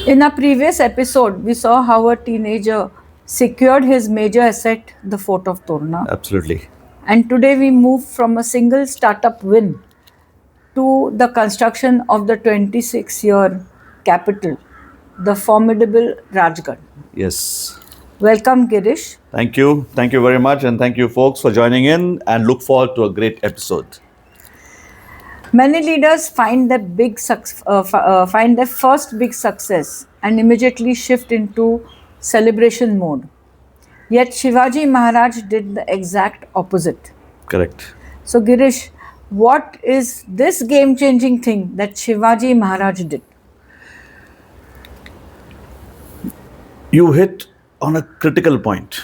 In a previous episode, we saw how a teenager secured his major asset, the fort of Torna. Absolutely. And today we move from a single startup win to the construction of the 26-year capital, the formidable Rajgad. Yes. Welcome, Girish. Thank you. Thank you very much. And thank you, folks, for joining in and look forward to a great episode. Many leaders find their first big success and immediately shift into celebration mode. Yet Shivaji Maharaj did the exact opposite. Correct. So, Girish, what is this game changing thing that Shivaji Maharaj did? You hit on a critical point.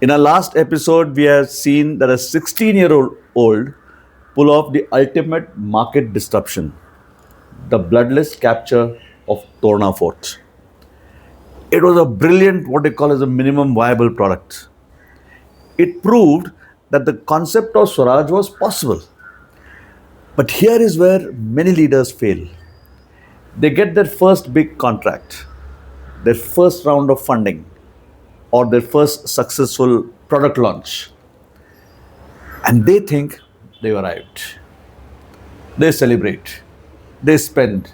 In our last episode, we have seen that a 16-year-old pull off the ultimate market disruption, the bloodless capture of Torna Fort. It was a brilliant, what they call as a minimum viable product. It proved that the concept of Swaraj was possible. But here is where many leaders fail. They get their first big contract, their first round of funding, or their first successful product launch, and they think they've arrived. They celebrate, they spend,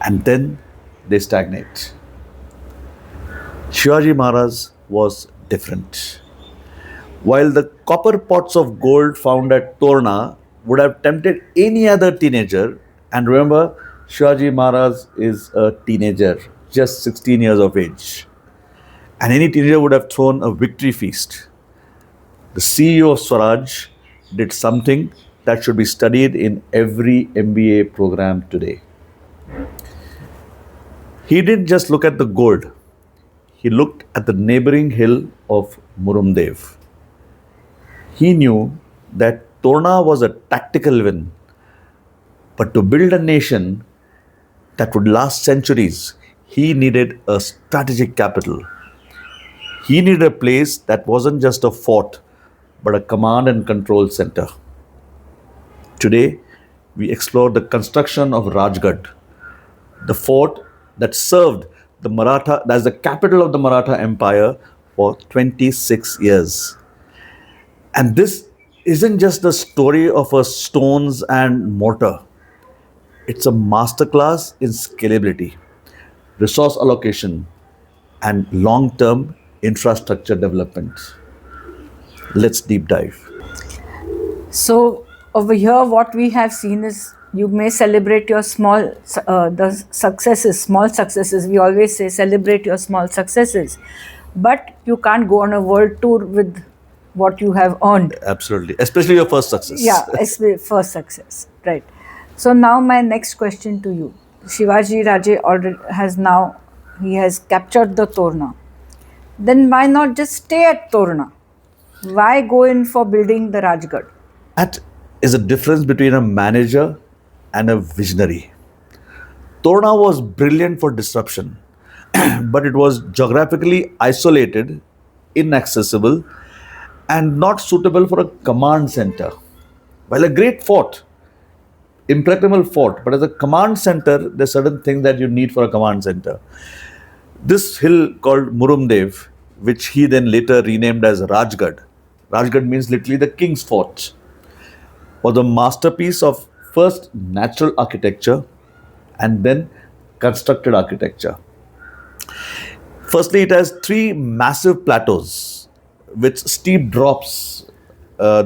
and then they stagnate. Shivaji Maharaj was different. While the copper pots of gold found at Torna would have tempted any other teenager, and remember, Shivaji Maharaj is a teenager, just 16 years of age, and any teenager would have thrown a victory feast. The CEO of Swaraj did something that should be studied in every MBA program today. He didn't just look at the gold, he looked at the neighboring hill of Murumdev. He knew that Torna was a tactical win, but to build a nation that would last centuries, he needed a strategic capital. He needed a place that wasn't just a fort, but a command and control center. Today, we explore the construction of Rajgad, the fort that served the Maratha as the capital of the Maratha Empire for 26 years. And this isn't just the story of a stones and mortar. It's a masterclass in scalability, resource allocation, and long-term infrastructure development. Let's deep dive. So, over here, what we have seen is you may celebrate your small successes. We always say celebrate your small successes, but you can't go on a world tour with what you have earned. Absolutely. Especially your first success. Yeah, first success, right. So now my next question to you. Shivaji Raje already he has captured the Torna. Then why not just stay at Torna? Why go in for building the Rajgad? That is a difference between a manager and a visionary. Torna was brilliant for disruption, but it was geographically isolated, inaccessible, and not suitable for a command center. While a great fort, impregnable fort, but as a command center, there's certain things that you need for a command center. This hill called Murumdev, which he then later renamed as Rajgad. Rajgad means literally the king's fort, was a masterpiece of first natural architecture and then constructed architecture. Firstly, it has three massive plateaus with steep drops.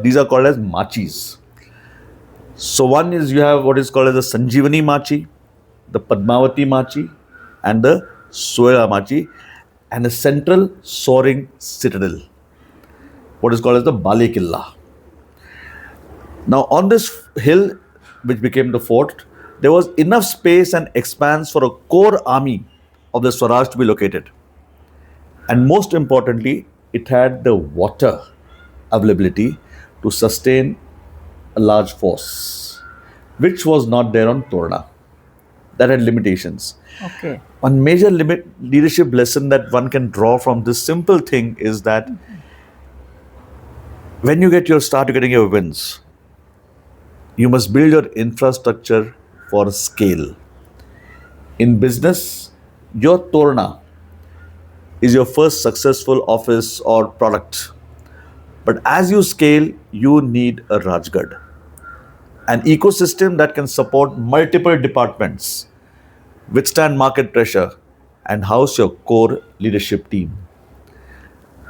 These are called as Machis. So one is you have what is called as the Sanjeevani Machi, the Padmavati Machi, and the Soya Machi, and a central soaring citadel, what is called as the Bale Killa. Now on this hill, which became the fort, there was enough space and expanse for a core army of the Swaraj to be located. And most importantly, it had the water availability to sustain a large force, which was not there on Torna. That had limitations. Okay. One major leadership lesson that one can draw from this simple thing is that when you start getting your wins, you must build your infrastructure for scale. In business, your Torna is your first successful office or product. But as you scale, you need a Rajgad, an ecosystem that can support multiple departments, withstand market pressure, and house your core leadership team.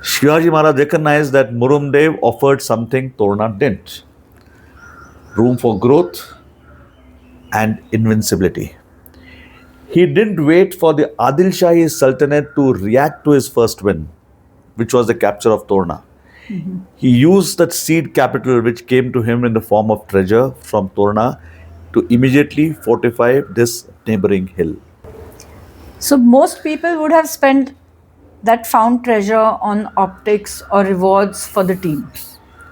Shivaji Maharaj recognized that Murumdev offered something Torna didn't: room for growth and invincibility. He didn't wait for the Adil Shahi Sultanate to react to his first win, which was the capture of Torna. He used that seed capital which came to him in the form of treasure from Torna to immediately fortify this neighboring hill. So most people would have spent that found treasure on optics or rewards for the team.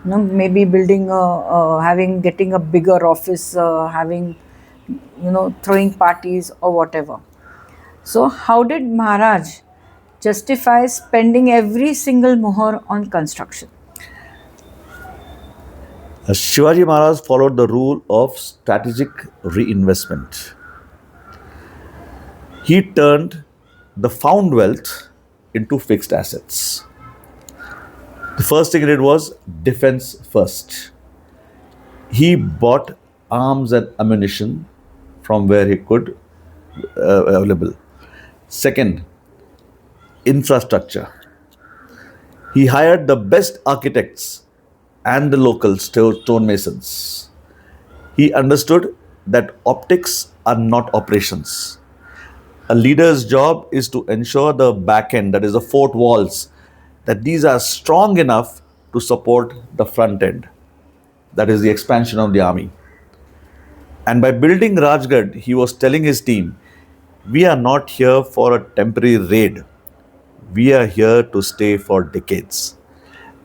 Maybe building getting a bigger office, having, throwing parties or whatever. So how did Maharaj justify spending every single muhur on construction? Shivaji Maharaj followed the rule of strategic reinvestment. He turned the found wealth into fixed assets. The first thing he did was defense first. He bought arms and ammunition from where he could available. Second, infrastructure. He hired the best architects and the local stonemasons. He understood that optics are not operations. A leader's job is to ensure the back end, that is the fort walls, that these are strong enough to support the front end, that is the expansion of the army. And by building Rajgad, he was telling his team, we are not here for a temporary raid. We are here to stay for decades.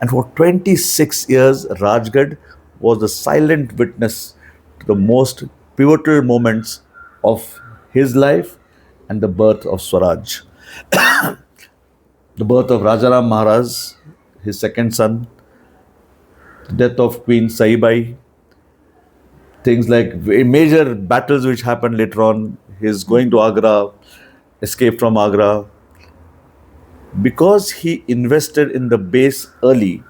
And for 26 years, Rajgad was the silent witness to the most pivotal moments of his life and the birth of Swaraj. The birth of Rajaram Maharaj, his second son, the death of Queen Saibai, things like major battles which happened later on, his going to Agra, escape from Agra. Because he invested in the base early,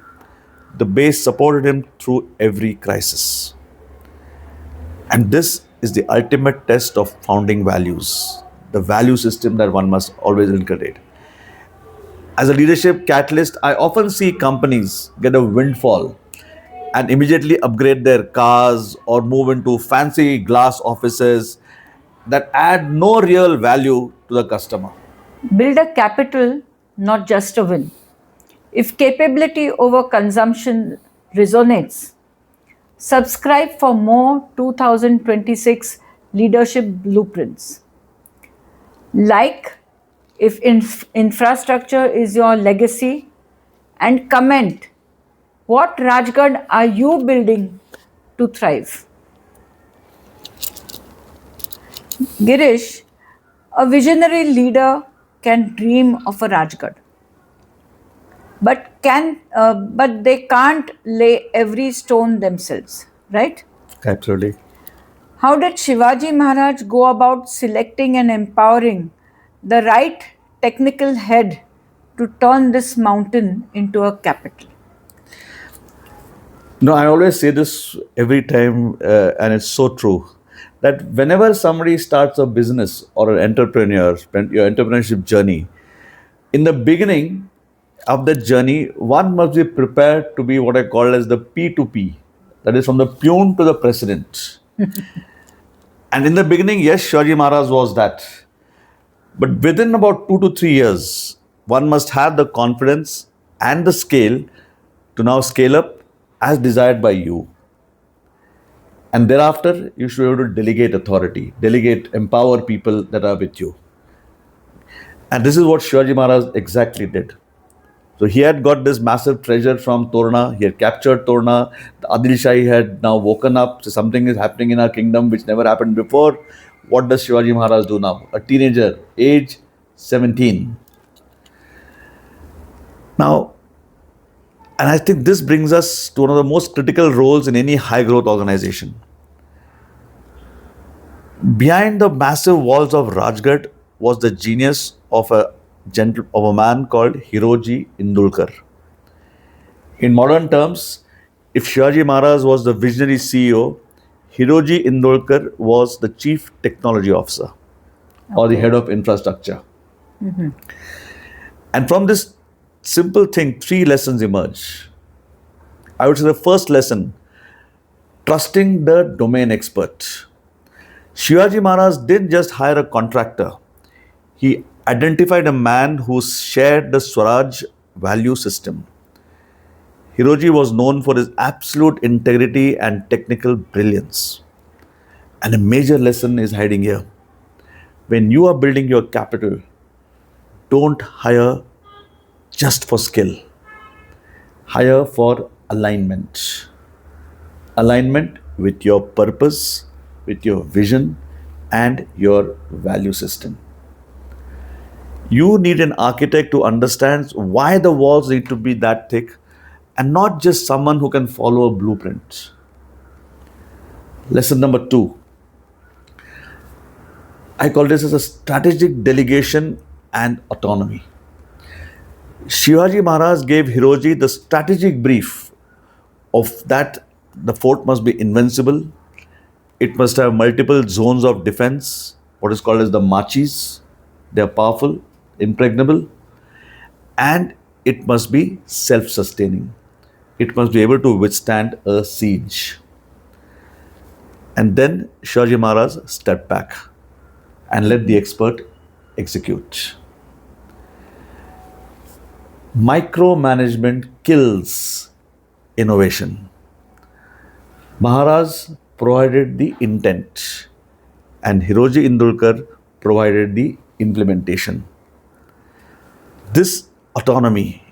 the base supported him through every crisis. And this is the ultimate test of founding values, the value system that one must always inculcate. As a leadership catalyst, I often see companies get a windfall and immediately upgrade their cars or move into fancy glass offices that add no real value to the customer. Build a capital, not just a win. If capability over consumption resonates, subscribe for more 2026 leadership blueprints. Like if infrastructure is your legacy, and comment what Rajgad are you building to thrive. Girish, a visionary leader can dream of a Rajgad, but they can't lay every stone themselves, right? Absolutely. How did Shivaji Maharaj go about selecting and empowering the right technical head to turn this mountain into a capital? No, I always say this every time, and it's so true that whenever somebody starts a business or an entrepreneur, your entrepreneurship journey, in the beginning of that journey, one must be prepared to be what I call as the P2P, that is from the peon to the president. And in the beginning, yes, Shivaji Maharaj was that. But within about 2 to 3 years, one must have the confidence and the scale to now scale up as desired by you. And thereafter, you should be able to delegate authority, empower people that are with you. And this is what Shivaji Maharaj exactly did. So he had got this massive treasure from Torna. He had captured Torna. The Adil Shahi had now woken up. So something is happening in our kingdom which never happened before. What does Shivaji Maharaj do now? A teenager, age 17. Now, and I think this brings us to one of the most critical roles in any high growth organization. Behind the massive walls of Rajgad was the genius of a man called Hiroji Indulkar. In modern terms, if Shivaji Maharaj was the visionary CEO, Hiroji Indulkar was the chief technology officer or the Okay. head of infrastructure. And from this simple thing, three lessons emerge. I would say the first lesson, trusting the domain expert. Shivaji Maharaj didn't just hire a contractor, he identified a man who shared the Swaraj value system. Hiroji was known for his absolute integrity and technical brilliance. And a major lesson is hiding here. When you are building your capital, don't hire just for skill, hire for alignment. Alignment with your purpose, with your vision, and your value system. You need an architect who understands why the walls need to be that thick and not just someone who can follow a blueprint. Lesson number two, I call this as a strategic delegation and autonomy. Shivaji Maharaj gave Hiroji the strategic brief of that the fort must be invincible, it must have multiple zones of defense, what is called as the Machis. They are powerful, impregnable, and it must be self sustaining. It must be able to withstand a siege. And then Shivaji Maharaj stepped back and let the expert execute. Micromanagement kills innovation. Maharaj provided the intent and Hiroji Indulkar provided the implementation. This autonomy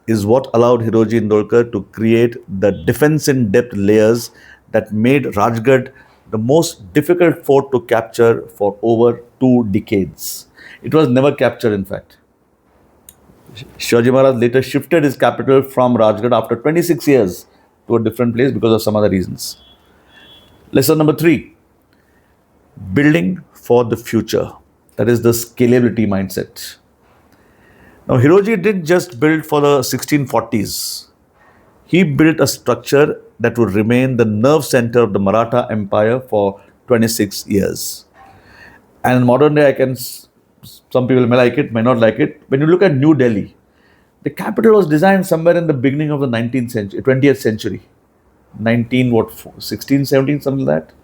is what allowed Hiroji Indulkar to create the defense in depth layers that made Rajgad the most difficult fort to capture for over 2 decades. It was never captured, in fact. Shivaji Maharaj later shifted his capital from Rajgad after 26 years to a different place because of some other reasons. Lesson number three, building for the future. That is the scalability mindset. Now, Hiroji didn't just build for the 1640s. He built a structure that would remain the nerve center of the Maratha Empire for 26 years. And in modern day, some people may like it, may not like it. When you look at New Delhi, the capital was designed somewhere in the beginning of the 19th century, 20th century. 19, what, 16, 17, something like that.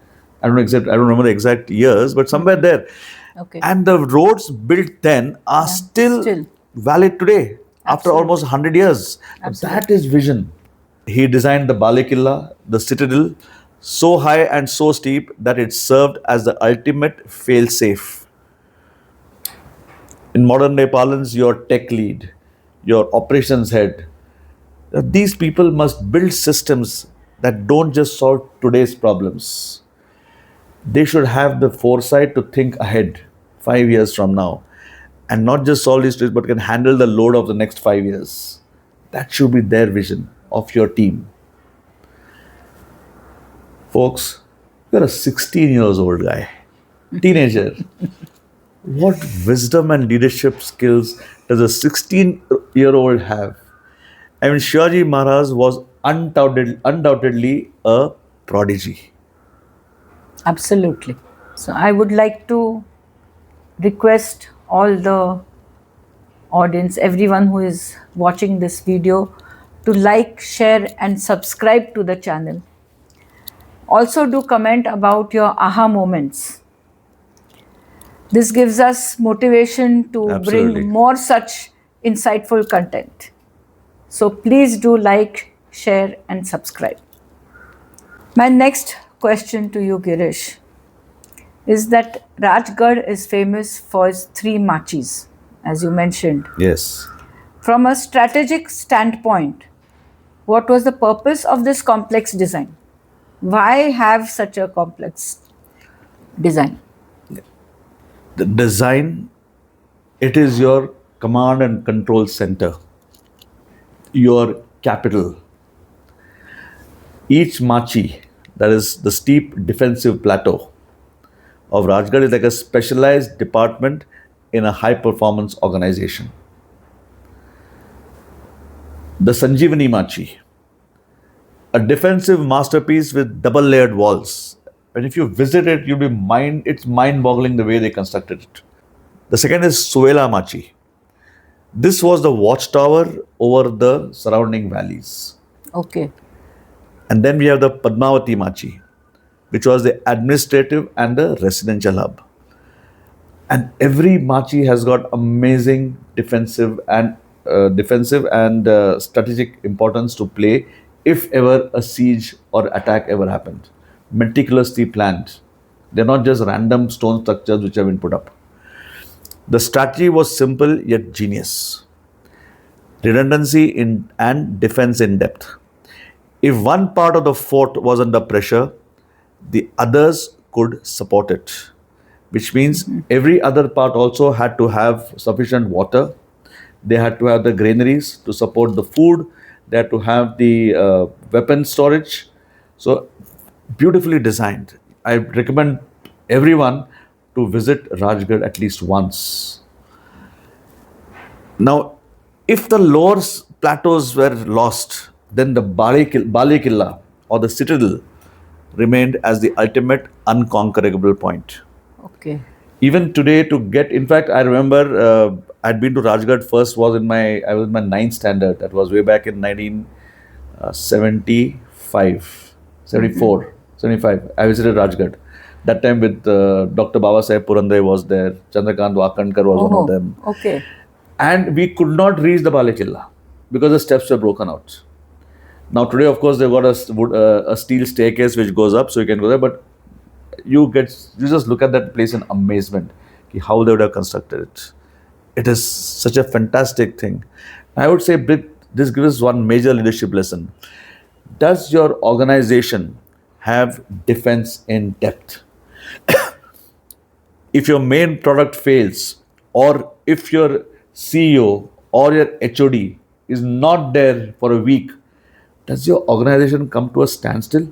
I don't remember the exact years, but somewhere there. Okay. And the roads built then are still valid today after Absolutely. almost 100 years. Absolutely. That is vision. He designed the Balekilla, the citadel, so high and so steep that it served as the ultimate fail-safe. In modern day parlance, your tech lead, your operations head, these people must build systems that don't just solve today's problems. They should have the foresight to think ahead 5 years from now and not just solve these but can handle the load of the next 5 years. That should be their vision of your team. Folks, you're a 16 years old guy, teenager. What wisdom and leadership skills does a 16-year-old have? I mean, Shivaji Maharaj was undoubtedly a prodigy. Absolutely. So I would like to request all the audience, everyone who is watching this video, to like, share, and subscribe to the channel. Also, do comment about your aha moments. This gives us motivation to Absolutely. bring more such insightful content. So please do like, share, and subscribe. My next question to you, Girish, is that Rajgad is famous for its 3 Machis, as you mentioned. Yes. From a strategic standpoint, what was the purpose of this complex design? Why have such a complex design? The design, it is your command and control center, your capital. Each machi, that is the steep defensive plateau of Rajgad is like a specialized department in a high performance organization. The Sanjeevani Machi, a defensive masterpiece with double layered walls. And if you visit it, it's mind boggling the way they constructed it. The second is Suela Machi. This was the watchtower over the surrounding valleys. Okay. And then we have the Padmavati Machi, which was the administrative and the residential hub. And every machi has got amazing defensive and strategic importance to play if ever a siege or attack ever happened. Meticulously planned. They're not just random stone structures which have been put up. The strategy was simple yet genius. Redundancy in and defense in depth. If one part of the fort was under pressure, the others could support it, which means every other part also had to have sufficient water. They had to have the granaries to support the food. They had to have the weapon storage. So, beautifully designed. I recommend everyone to visit Rajgad at least once. Now, if the lower plateaus were lost, then the Bali Killa or the citadel remained as the ultimate unconquerable point. Okay. Even today, to get, in fact, I remember I'd been to Rajgad first I was in my ninth standard. That was way back in 1975, 74, 75. I visited Rajgad. That time with Dr. Baba Saheb Purandare was there. Chandrakant Wakankar was one of them. Okay. And we could not reach the Bale Killa because the steps were broken out. Now today, of course, they've got a steel staircase which goes up, so you can go there. But you just look at that place in amazement, how they would have constructed it. It is such a fantastic thing. I would say this gives us one major leadership lesson. Does your organization have defense in depth? If your main product fails, or if your CEO or your HOD is not there for a week, does your organization come to a standstill?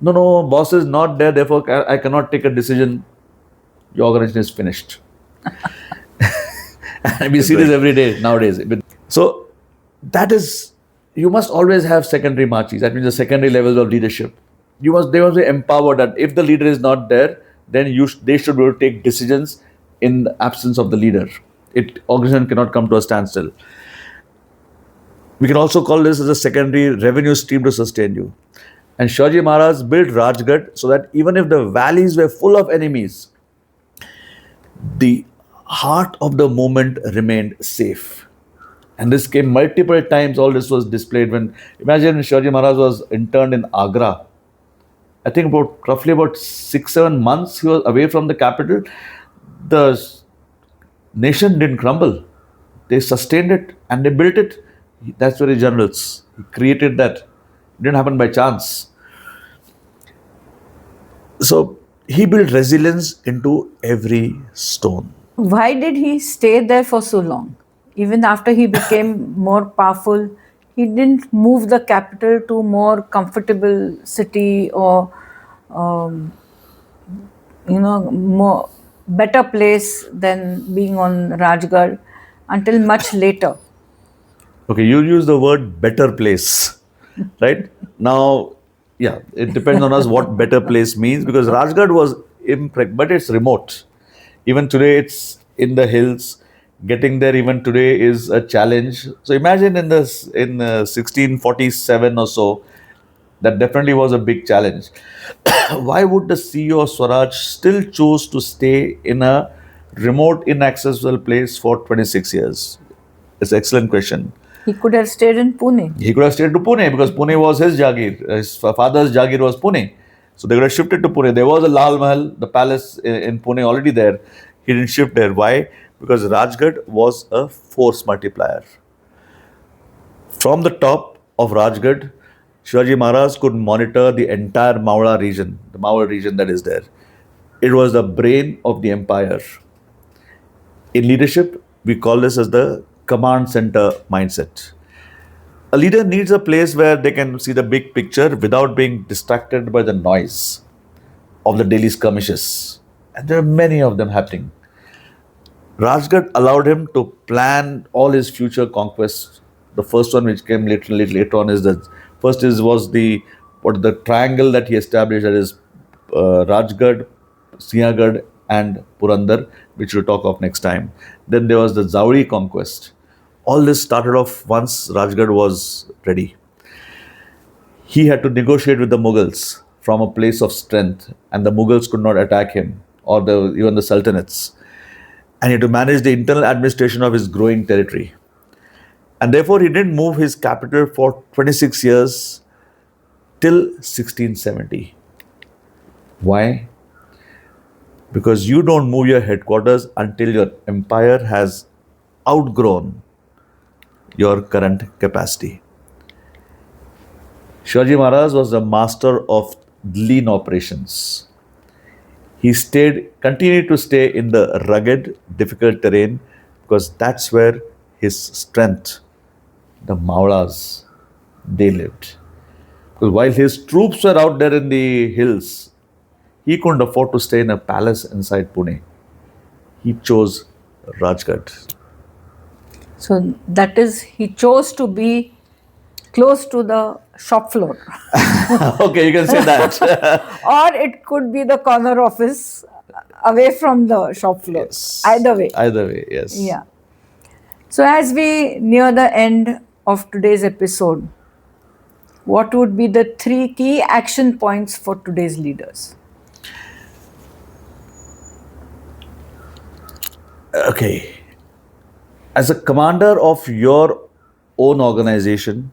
No, boss is not there, therefore I cannot take a decision. Your organization is finished. And we see this every day nowadays. So that is, you must always have secondary machis. That means the secondary levels of leadership. They must be empowered that if the leader is not there, then they should be able to take decisions in the absence of the leader. Organization cannot come to a standstill. We can also call this as a secondary revenue stream to sustain you. And Shivaji Maharaj built Rajgad so that even if the valleys were full of enemies, the heart of the movement remained safe. And this came multiple times. All this was displayed imagine Shivaji Maharaj was interned in Agra. I think roughly about 6-7 months he was away from the capital. The nation didn't crumble. They sustained it and they built it. That's very generals. He created that. It didn't happen by chance. So he built resilience into every stone. Why did he stay there for so long? Even after he became more powerful, he didn't move the capital to more comfortable city or more better place than being on Rajgad until much later. Okay, you use the word better place, right? Now, yeah, it depends on us what better place means, because Rajgad was but it's remote. Even today, it's in the hills. Getting there even today is a challenge. So imagine in 1647 or so, that definitely was a big challenge. Why would the CEO of Swaraj still choose to stay in a remote, inaccessible place for 26 years? It's an excellent question. He could have stayed in Pune. He could have stayed to Pune because Pune was his Jagir. His father's Jagir was Pune. So they could have shifted to Pune. There was a Lal Mahal, the palace in Pune already there. He didn't shift there. Why? Because Rajgad was a force multiplier. From the top of Rajgad, Shivaji Maharaj could monitor the entire Maurya region, the Maurya region that is there. It was the brain of the empire. In leadership, we call this as the command center mindset. A leader needs a place where they can see the big picture without being distracted by the noise of the daily skirmishes. And there are many of them happening. Rajgad allowed him to plan all his future conquests. The first one, which came later on, is the first is was the what the triangle that he established, that is Rajgad, Sinhagad, and Purandar, which we'll talk of next time. Then there was the Zauri conquest. All this started off once Rajgad was ready. He had to negotiate with the Mughals from a place of strength, and the Mughals could not attack him, or even the Sultanates. And he had to manage the internal administration of his growing territory. And therefore, he didn't move his capital for 26 years till 1670. Why? Because you don't move your headquarters until your empire has outgrown your current capacity. Shivaji Maharaj was the master of lean operations. He continued to stay in the rugged, difficult terrain because that's where his strength, the Maulas, they lived. Because while his troops were out there in the hills, he couldn't afford to stay in a palace inside Pune. He chose Rajgad. So that is, he chose to be close to the shop floor. Okay, you can say that. Or it could be the corner office away from the shop floor. Yes. Either way. Either way, yes. Yeah. So as we near the end of today's episode, what would be the 3 key action points for today's leaders? Okay. As a commander of your own organization,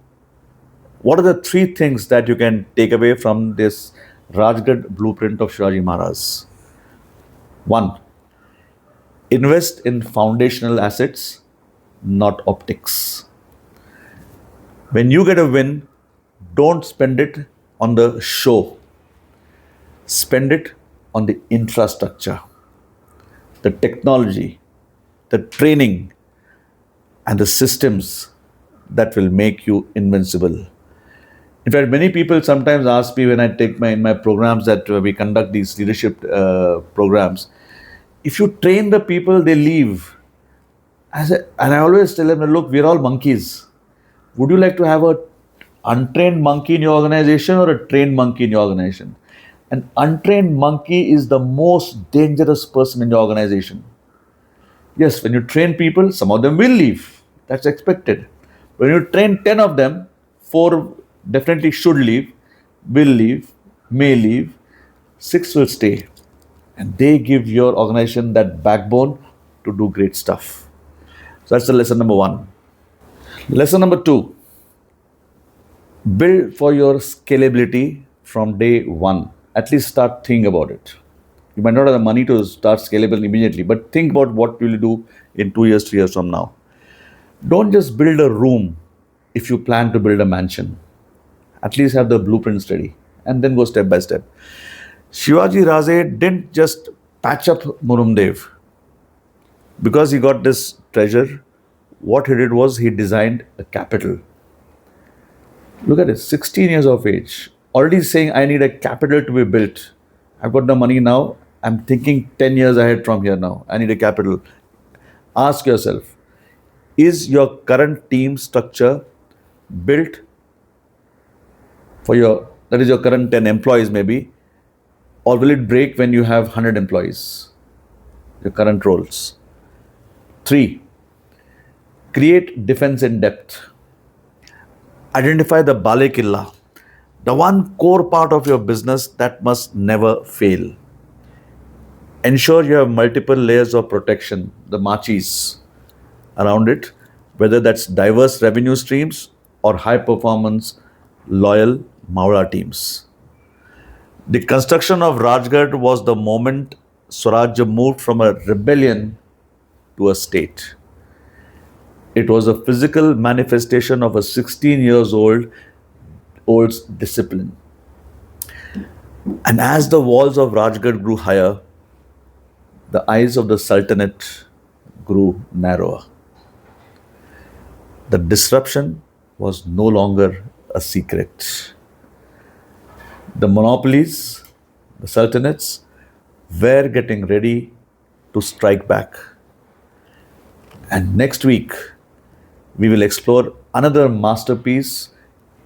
what are the 3 things that you can take away from this Rajgad blueprint of Shivaji Maharaj? 1. Invest in foundational assets, not optics. When you get a win, don't spend it on the show. Spend it on the infrastructure, the technology, the training, and the systems that will make you invincible. In fact, many people sometimes ask me when I take in my programs that we conduct these leadership programs, if you train the people, they leave. And I always tell them, look, we're all monkeys. Would you like to have a untrained monkey in your organization or a trained monkey in your organization? An untrained monkey is the most dangerous person in your organization. Yes, when you train people, some of them will leave. That's expected. When you train 10 of them, 4 definitely should leave, will leave, may leave, 6 will stay. And they give your organization that backbone to do great stuff. So that's the lesson number 1. Lesson number 2, build for your scalability from day 1. At least start thinking about it. You might not have the money to start scalable immediately, but think about what you will do in 2 years, 3 years from now. Don't just build a room if you plan to build a mansion. At least have the blueprints ready and then go step by step. Shivaji Raje didn't just patch up Murumdev. Because he got this treasure, what he did was he designed a capital. Look at it, 16 years of age, already saying, I need a capital to be built. I've got the money now. I'm thinking 10 years ahead from here now. I need a capital. Ask yourself, is your current team structure built for that is your current 10 employees maybe, or will it break when you have 100 employees, your current roles? 3, create defense in depth. Identify the Bale Killa, the one core part of your business that must never fail. Ensure you have multiple layers of protection, the Machis, around it, whether that's diverse revenue streams or high performance, loyal Maura teams. The construction of Rajgad was the moment Swarajya moved from a rebellion to a state. It was a physical manifestation of a 16 years old's discipline. And as the walls of Rajgad grew higher, the eyes of the Sultanate grew narrower. The disruption was no longer a secret. The monopolies, the sultanates, were getting ready to strike back. And next week, we will explore another masterpiece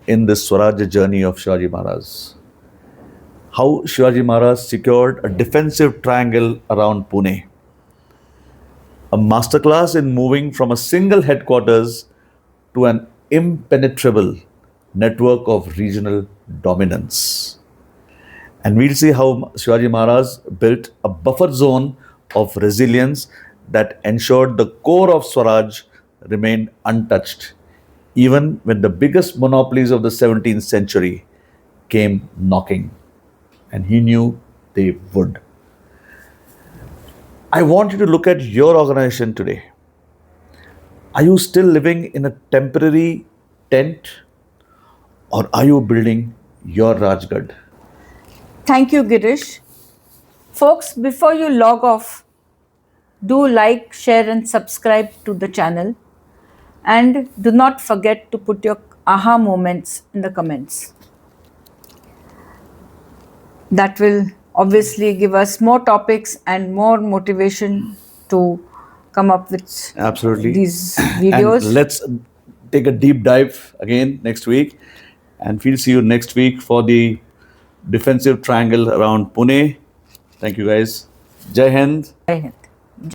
in this Swarajya journey of Shivaji Maharaj. How Shivaji Maharaj secured a defensive triangle around Pune. A masterclass in moving from a single headquarters to an impenetrable network of regional dominance. And we'll see how Shivaji Maharaj built a buffer zone of resilience that ensured the core of Swaraj remained untouched, even when the biggest monopolies of the 17th century came knocking. And he knew they would. I want you to look at your organization today. Are you still living in a temporary tent, or are you building your Rajgad? Thank you, Girish. Folks, before you log off, do like, share, and subscribe to the channel. And do not forget to put your aha moments in the comments. That will obviously give us more topics and more motivation to come up with Absolutely. these videos. And let's take a deep dive again next week. And we'll see you next week for the defensive triangle around Pune. Thank you guys. Jai Hind. Jai Hind.